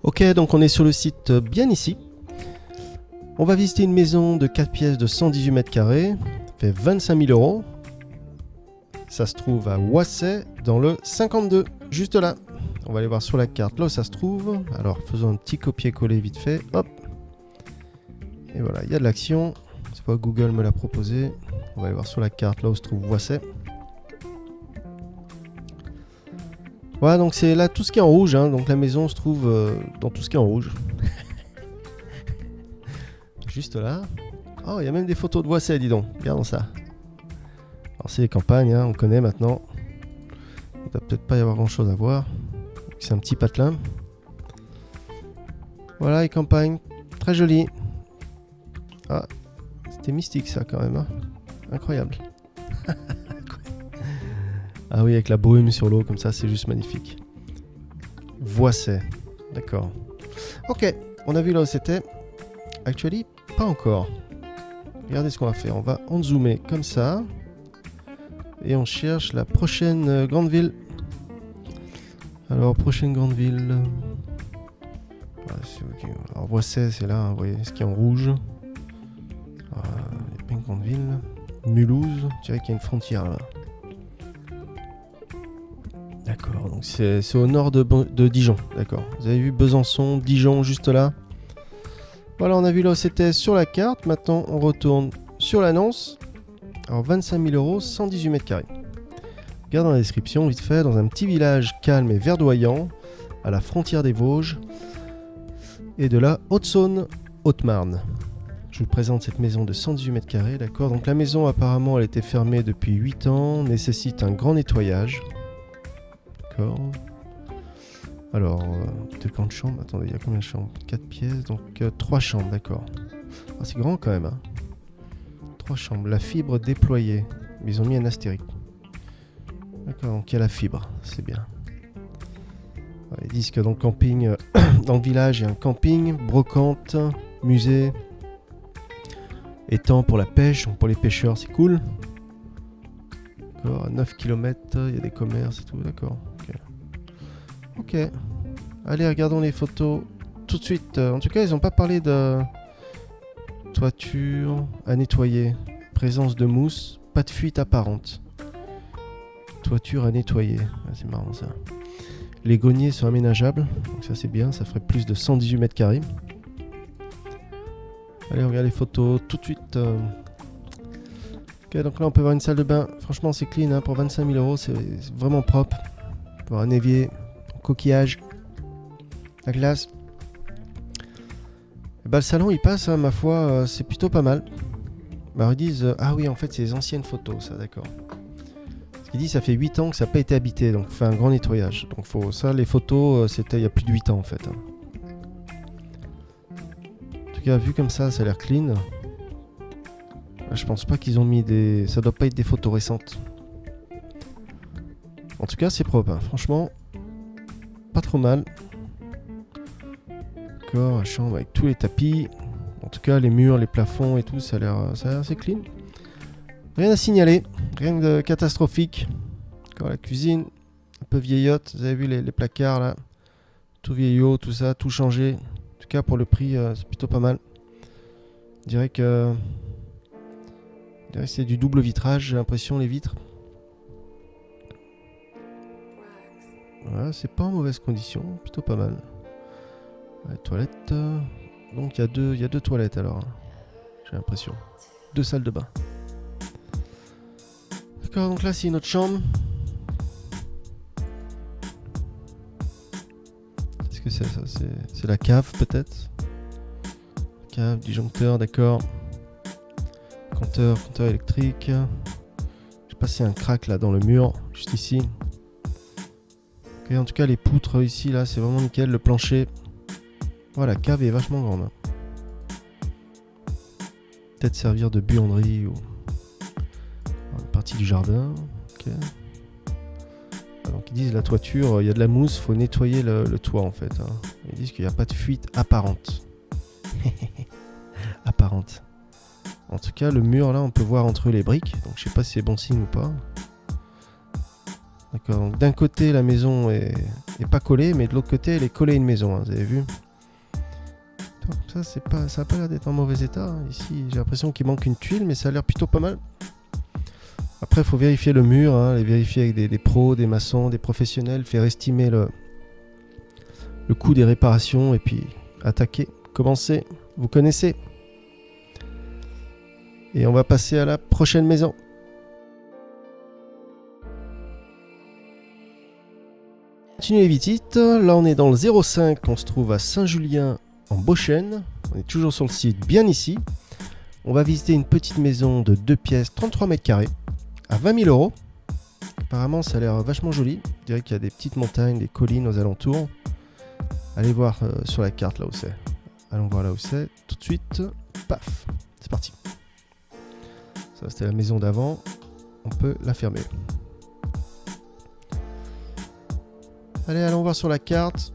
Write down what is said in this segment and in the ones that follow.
Ok, donc on est sur le site bien ici. On va visiter une maison de 4 pièces de 118 mètres carrés. Fait 25 000 euros. Ça se trouve à Oissey, dans le 52, juste là. On va aller voir sur la carte là où ça se trouve. Alors faisons un petit copier-coller vite fait. Hop. Et voilà, il y a de l'action. C'est pas Google me l'a proposé. On va aller voir sur la carte là où se trouve Oissey. Voilà, donc c'est là tout ce qui est en rouge. Hein. Donc la maison se trouve dans tout ce qui est en rouge. Juste là. Oh, il y a même des photos de Oissey, dis donc. Regardons ça. Alors c'est les campagnes, hein, on connaît maintenant. Il ne doit peut-être pas y avoir grand chose à voir. C'est un petit patelin. Voilà les campagnes. Très joli. Ah, c'était mystique ça quand même. Hein. Incroyable. Ah oui, avec la brume sur l'eau comme ça, c'est juste magnifique. Voissey. D'accord. Ok, on a vu là où c'était. Actually, pas encore. Regardez ce qu'on va faire. On va en zoomer comme ça. Et on cherche la prochaine grande ville. Alors, prochaine grande ville. Alors, Voissey, c'est là, hein, vous voyez ce qui est en rouge. Il y a plein de grandes villes. Mulhouse, je dirais qu'il y a une frontière là. D'accord, donc c'est au nord de Dijon. D'accord. Vous avez vu Besançon, Dijon, juste là. Voilà, on a vu là où c'était sur la carte. Maintenant, on retourne sur l'annonce. Alors, 25 000 euros, 118 mètres carrés. Regarde dans la description, vite fait, dans un petit village calme et verdoyant, à la frontière des Vosges et de la Haute-Saône, Haute-Marne. Je vous présente cette maison de 118 mètres carrés, d'accord. Donc la maison, apparemment, elle était fermée depuis 8 ans, nécessite un grand nettoyage. D'accord. Alors, deux grandes chambres. Attendez, il y a combien de chambres? 4 pièces, donc 3 chambres, d'accord. Ah, c'est grand quand même, hein. 3 chambres. La fibre déployée. Ils ont mis un astérique. D'accord, donc il y a la fibre, c'est bien. Ils disent que dans le camping, dans le village, il y a un camping, brocante, musée, étang pour la pêche, donc pour les pêcheurs, c'est cool. D'accord, à 9 km, il y a des commerces et tout, d'accord. Ok. Allez, regardons les photos tout de suite. En tout cas, ils n'ont pas parlé de toiture à nettoyer, présence de mousse, pas de fuite apparente. Toiture à nettoyer, ah, c'est marrant ça. Les goniers sont aménageables, donc ça c'est bien, ça ferait plus de 118 mètres carrés. Allez, on regarde les photos tout de suite. Ok, donc là on peut voir une salle de bain, franchement c'est clean, hein, pour 25 000 euros, c'est vraiment propre. On peut voir un évier, un coquillage, la glace. Et bah, le salon il passe, hein, ma foi, c'est plutôt pas mal. Bah, ils disent, ah oui en fait c'est les anciennes photos, ça d'accord. Il dit ça fait 8 ans que ça n'a pas été habité, donc on fait un grand nettoyage. Donc faut ça, les photos, c'était il y a plus de 8 ans en fait. En tout cas, vu comme ça a l'air clean. Je pense pas qu'ils ont mis des... Ça doit pas être des photos récentes. En tout cas, c'est propre, hein. Franchement, pas trop mal. D'accord, la chambre avec tous les tapis. En tout cas, les murs, les plafonds et tout, ça a l'air assez clean. Rien à signaler, rien de catastrophique. Encore la cuisine, un peu vieillotte. Vous avez vu les placards là, tout vieillot, tout ça, tout changé. En tout cas pour le prix, c'est plutôt pas mal. Je dirais que c'est du double vitrage, j'ai l'impression, les vitres. Voilà, c'est pas en mauvaise condition, plutôt pas mal. Les toilettes, donc il y a deux toilettes alors, j'ai l'impression. 2 salles de bain. D'accord, donc là c'est une autre chambre. Qu'est-ce que c'est ça? C'est la cave peut-être? Cave, disjoncteur, d'accord. Compteur électrique. Je sais pas s'il y a un crack là dans le mur, juste ici. Ok, en tout cas les poutres ici là c'est vraiment nickel, le plancher. Voilà, la cave est vachement grande. Hein. Peut-être servir de buanderie ou une partie du jardin. Ok. Donc ils disent la toiture, il y a de la mousse, faut nettoyer le toit en fait. Hein. Ils disent qu'il n'y a pas de fuite apparente. Apparente. En tout cas le mur là on peut voir entre les briques, donc je sais pas si c'est bon signe ou pas. D'accord, donc d'un côté la maison est pas collée, mais de l'autre côté elle est collée à une maison, hein, vous avez vu. Donc ça c'est pas, ça a pas l'air d'être en mauvais état. Hein. Ici j'ai l'impression qu'il manque une tuile, mais ça a l'air plutôt pas mal. Après il faut vérifier le mur, hein, les vérifier avec des pros, des maçons, des professionnels, faire estimer le coût des réparations et puis attaquer, commencer, vous connaissez. Et on va passer à la prochaine maison. Continue les visites. Là on est dans le 05, on se trouve à Saint-Julien en Beauchêne. On est toujours sur le site, bien ici. On va visiter une petite maison de 2 pièces, 33 mètres carrés, à 20 000 euros. Apparemment ça a l'air vachement joli. Je dirais qu'il y a des petites montagnes, des collines aux alentours. Allez voir sur la carte là où c'est. Allons voir là où c'est. Tout de suite, paf, c'est parti. Ça c'était la maison d'avant. On peut la fermer. Allez, allons voir sur la carte.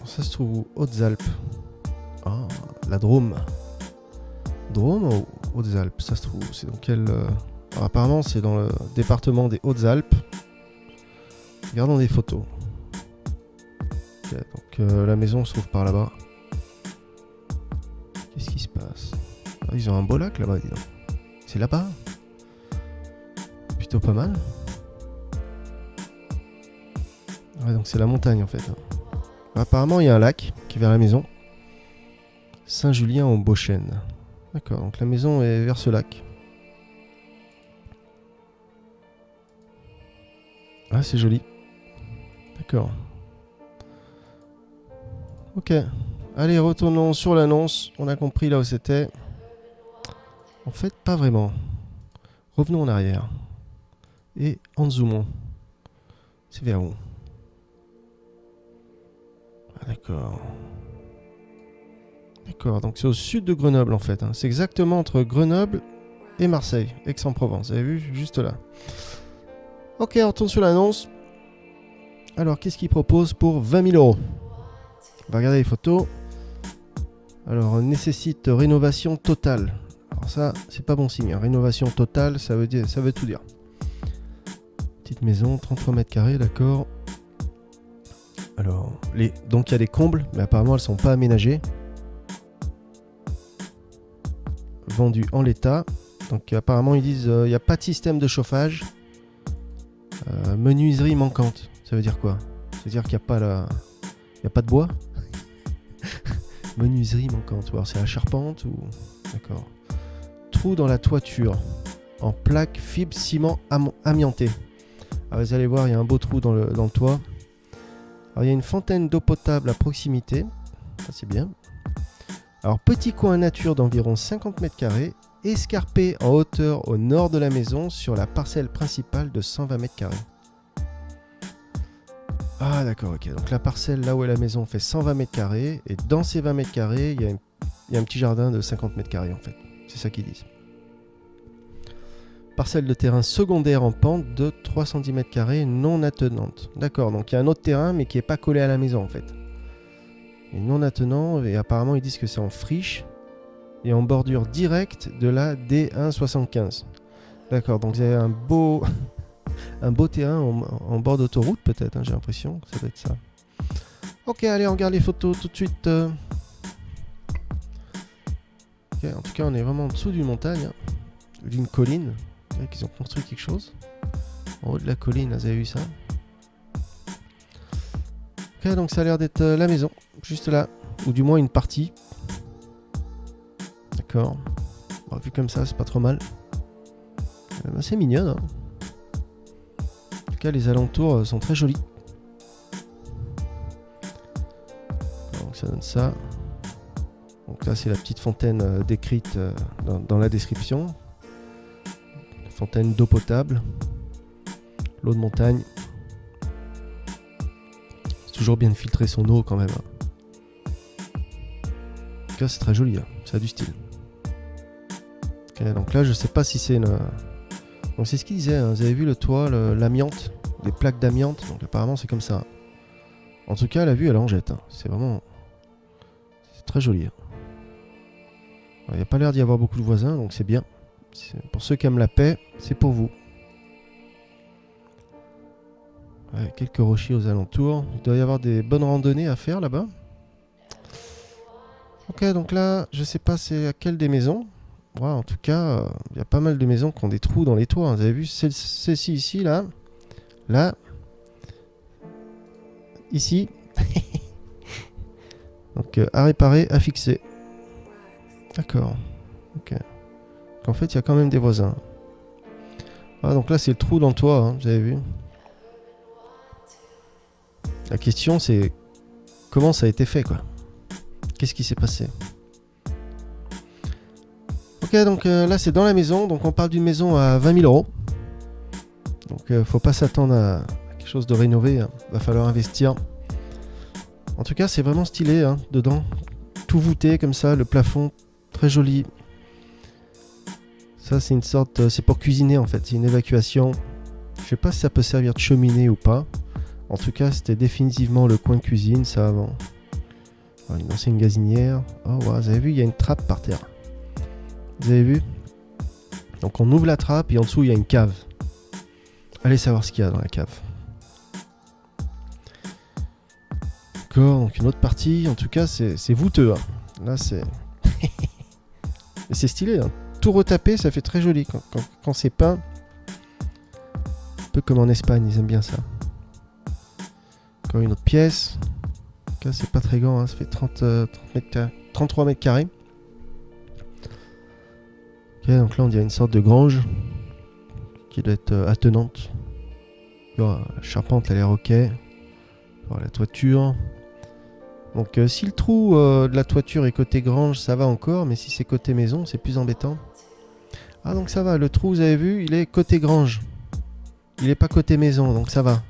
Ça se trouve où? Hautes-Alpes. Ah, la Drôme. Drôme ou Hautes-Alpes? Ça se trouve, c'est dans quel... Alors, apparemment, c'est dans le département des Hautes-Alpes. Regardons des photos. Okay, donc, la maison se trouve par là-bas. Qu'est-ce qui se passe? Ah, ils ont un beau lac là-bas, dis donc. C'est là-bas. Plutôt pas mal. Ouais, donc c'est la montagne en fait. Apparemment il y a un lac qui est vers la maison. Saint-Julien en Beauchêne. D'accord, donc la maison est vers ce lac. Ah c'est joli. D'accord. Ok. Allez, retournons sur l'annonce. On a compris là où c'était. En fait, pas vraiment. Revenons en arrière. Et en zoomant. C'est vers où? D'accord. D'accord, donc c'est au sud de Grenoble en fait. Hein. C'est exactement entre Grenoble et Marseille, Aix-en-Provence. Vous avez vu, juste là. Ok, on retourne sur l'annonce. Alors, qu'est-ce qu'il propose pour 20 000 euros? On va regarder les photos. Alors, nécessite rénovation totale. Alors ça, c'est pas bon signe. Hein. Rénovation totale, ça veut tout dire. Petite maison, 33 mètres carrés, d'accord. Alors, donc il y a des combles, mais apparemment elles sont pas aménagées. Vendues en l'état. Donc apparemment ils disent il n'y a pas de système de chauffage. Menuiserie manquante. Ça veut dire quoi? Ça veut dire qu'il n'y a pas de bois. Menuiserie manquante. Alors c'est la charpente ou... D'accord. Trou dans la toiture. En plaque fibre ciment amianté. Alors vous allez voir, il y a un beau trou dans le toit. Alors il y a une fontaine d'eau potable à proximité. Ça c'est bien. Alors petit coin nature d'environ 50 mètres carrés. Escarpé en hauteur au nord de la maison sur la parcelle principale de 120 mètres carrés. Ah d'accord, ok. Donc la parcelle là où est la maison fait 120 mètres carrés. Et dans ces 20 mètres carrés, il y a un petit jardin de 50 mètres carrés en fait. C'est ça qu'ils disent. Parcelle de terrain secondaire en pente de 310 mètres carrés non attenante. D'accord, donc il y a un autre terrain mais qui n'est pas collé à la maison en fait. Et non attenant, et apparemment ils disent que c'est en friche et en bordure directe de la D175. D'accord, donc vous avez un beau terrain en bord d'autoroute peut-être, hein, j'ai l'impression que ça doit être ça. Ok, allez, on regarde les photos tout de suite. Okay, en tout cas, on est vraiment en dessous d'une montagne, hein, d'une colline. Qu'ils ont construit quelque chose en haut de la colline, vous avez vu ça? Ok, donc ça a l'air d'être la maison, juste là, ou du moins une partie. D'accord. Bon, vu comme ça, c'est pas trop mal. C'est mignonne. Hein. En tout cas, les alentours sont très jolis. Donc ça donne ça. Donc là, c'est la petite fontaine décrite dans la description. Fontaine d'eau potable, l'eau de montagne. C'est toujours bien de filtrer son eau quand même. En tout cas, c'est très joli, hein. Ça a du style. Okay, donc là, je sais pas si c'est une... Donc c'est ce qu'il disait, hein. Vous avez vu le toit, l'amiante, des plaques d'amiante. Donc apparemment, c'est comme ça. En tout cas, la vue, elle en jette. Hein. C'est vraiment... C'est très joli. Hein. Il n'y a pas l'air d'y avoir beaucoup de voisins, donc c'est bien. Pour ceux qui aiment la paix, c'est pour vous. Ouais, quelques rochers aux alentours. Il doit y avoir des bonnes randonnées à faire là-bas. Ok, donc là, je sais pas c'est à quelle des maisons. Ouais, en tout cas, il y a pas mal de maisons qui ont des trous dans les toits. Hein. Vous avez vu celle-ci ici, là. Là. Ici. Donc, à réparer, à fixer. D'accord. Ok. En fait, il y a quand même des voisins. Ah, donc là, c'est le trou dans le toit, hein, vous avez vu. La question, c'est comment ça a été fait, quoi. Qu'est-ce qui s'est passé? Ok, donc là, c'est dans la maison. Donc, on parle d'une maison à 20 000 euros. Donc, faut pas s'attendre à quelque chose de rénové. Hein. Va falloir investir. En tout cas, c'est vraiment stylé, hein, dedans. Tout voûté comme ça, le plafond très joli. Ça, c'est une sorte... c'est pour cuisiner, en fait. C'est une évacuation. Je sais pas si ça peut servir de cheminée ou pas. En tout cas, c'était définitivement le coin de cuisine, ça, avant. Une ancienne gazinière. Oh, wow, vous avez vu, il y a une trappe par terre. Vous avez vu? Donc, on ouvre la trappe et en dessous, il y a une cave. Allez savoir ce qu'il y a dans la cave. D'accord, donc une autre partie. En tout cas, c'est voûteux. Hein. Là, c'est... Mais c'est stylé, hein. Tout retapé, ça fait très joli quand c'est peint. Un peu comme en Espagne, ils aiment bien ça. Encore une autre pièce. En tout cas, c'est pas très grand, hein. Ça fait 33 mètres carrés. Ok, donc là, on dirait une sorte de grange qui doit être attenante. La charpente, elle est ok. Alors, la toiture. Donc, si le trou de la toiture est côté grange, ça va encore. Mais si c'est côté maison, c'est plus embêtant. Ah, donc ça va. Le trou, vous avez vu, il est côté grange. Il est pas côté maison, donc ça va.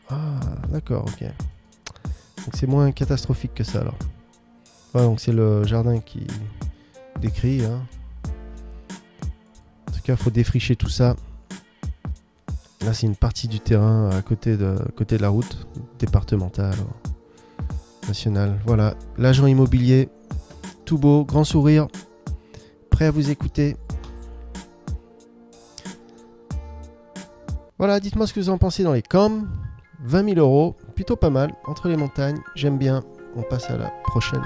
Ah, d'accord, ok. Donc c'est moins catastrophique que ça, alors. Ouais, donc c'est le jardin qui décrit. Hein. En tout cas, il faut défricher tout ça. Là, c'est une partie du terrain à côté de la route départementale, nationale. Voilà, l'agent immobilier, tout beau, grand sourire, prêt à vous écouter. Voilà, dites-moi ce que vous en pensez dans les coms. 20 000 euros, plutôt pas mal, entre les montagnes, j'aime bien. On passe à la prochaine.